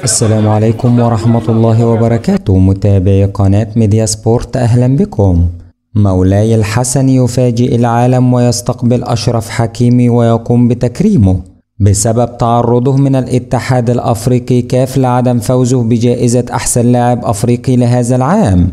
السلام عليكم ورحمة الله وبركاته. متابعي قناة ميديا سبورت، أهلا بكم. مولاي الحسن يفاجئ العالم ويستقبل أشرف حكيمي ويقوم بتكريمه بسبب تعرضه من الاتحاد الأفريقي كاف لعدم فوزه بجائزة أحسن لاعب أفريقي لهذا العام،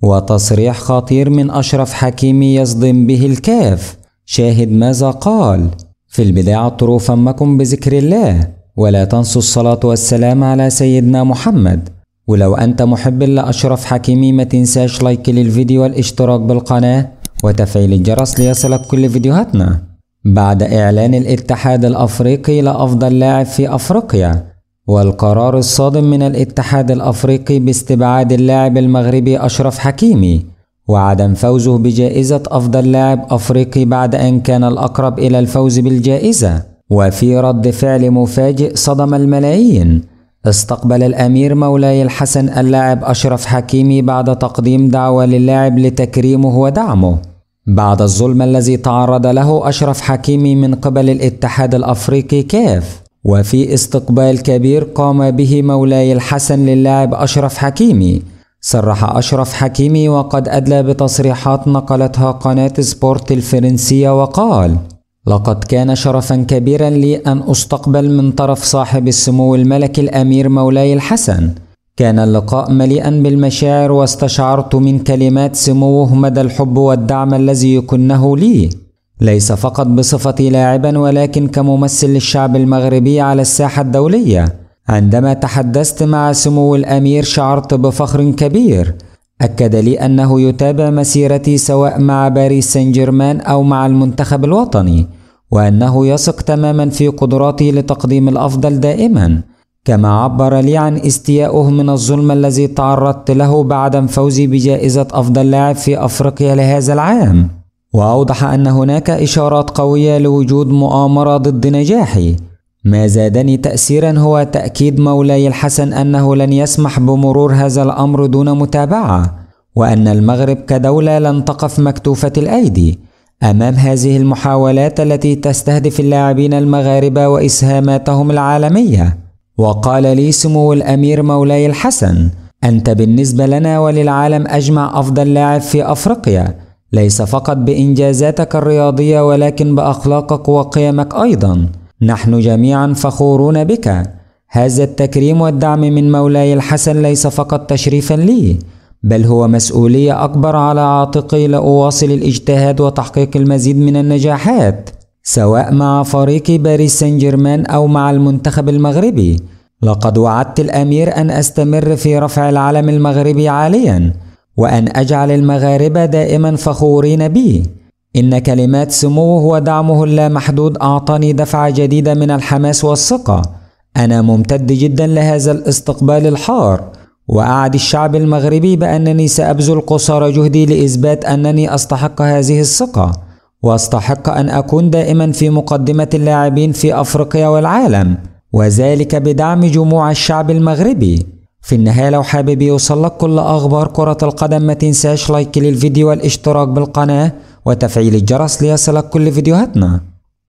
وتصريح خطير من أشرف حكيمي يصدم به الكاف. شاهد ماذا قال. في البداية عطروا فمكم بذكر الله، ولا تنسوا الصلاة والسلام على سيدنا محمد. ولو أنت محب لأشرف حكيمي ما تنساش لايك للفيديو والاشتراك بالقناة وتفعيل الجرس ليصلك كل فيديوهاتنا. بعد إعلان الاتحاد الأفريقي لأفضل لاعب في أفريقيا، والقرار الصادم من الاتحاد الأفريقي باستبعاد اللاعب المغربي أشرف حكيمي وعدم فوزه بجائزة أفضل لاعب أفريقي بعد أن كان الأقرب إلى الفوز بالجائزة، وفي رد فعل مفاجئ صدم الملايين، استقبل الأمير مولاي الحسن اللاعب أشرف حكيمي بعد تقديم دعوة للاعب لتكريمه ودعمه بعد الظلم الذي تعرض له أشرف حكيمي من قبل الاتحاد الأفريقي كاف. وفي استقبال كبير قام به مولاي الحسن للاعب أشرف حكيمي، صرح أشرف حكيمي وقد أدلى بتصريحات نقلتها قناة سبورت الفرنسية وقال: لقد كان شرفا كبيرا لي أن أستقبل من طرف صاحب السمو الملكي الأمير مولاي الحسن. كان اللقاء مليئا بالمشاعر، واستشعرت من كلمات سموه مدى الحب والدعم الذي يكنه لي، ليس فقط بصفتي لاعبا ولكن كممثل للشعب المغربي على الساحة الدولية. عندما تحدثت مع سمو الأمير شعرت بفخر كبير. أكد لي أنه يتابع مسيرتي سواء مع باريس سان جيرمان أو مع المنتخب الوطني، وأنه يثق تماما في قدراتي لتقديم الأفضل دائما. كما عبر لي عن استيائه من الظلم الذي تعرضت له بعدم فوزي بجائزة أفضل لاعب في أفريقيا لهذا العام، وأوضح أن هناك إشارات قوية لوجود مؤامرة ضد نجاحي. ما زادني تأثيرا هو تأكيد مولاي الحسن أنه لن يسمح بمرور هذا الأمر دون متابعة، وأن المغرب كدولة لن تقف مكتوفة الأيدي أمام هذه المحاولات التي تستهدف اللاعبين المغاربة وإسهاماتهم العالمية. وقال لي سمو الأمير مولاي الحسن: أنت بالنسبة لنا وللعالم أجمع أفضل لاعب في أفريقيا، ليس فقط بإنجازاتك الرياضية ولكن بأخلاقك وقيمك أيضا. نحن جميعا فخورون بك. هذا التكريم والدعم من مولاي الحسن ليس فقط تشريفا لي، بل هو مسؤولية أكبر على عاتقي لأواصل الاجتهاد وتحقيق المزيد من النجاحات، سواء مع فريق باريس سان جيرمان أو مع المنتخب المغربي. لقد وعدت الأمير أن أستمر في رفع العلم المغربي عاليا، وأن أجعل المغاربة دائما فخورين بي. إن كلمات سموه ودعمه اللامحدود أعطاني دفعة جديدة من الحماس والثقة. أنا ممتد جدا لهذا الاستقبال الحار، وأعد الشعب المغربي بأنني سأبذل قصارى جهدي لإثبات أنني أستحق هذه الثقة، وأستحق أن أكون دائما في مقدمة اللاعبين في أفريقيا والعالم، وذلك بدعم جموع الشعب المغربي. في النهاية لو حابب يوصلك كل أخبار كرة القدم ما تنساش لايك للفيديو والاشتراك بالقناة وتفعيل الجرس ليصلك كل فيديوهاتنا.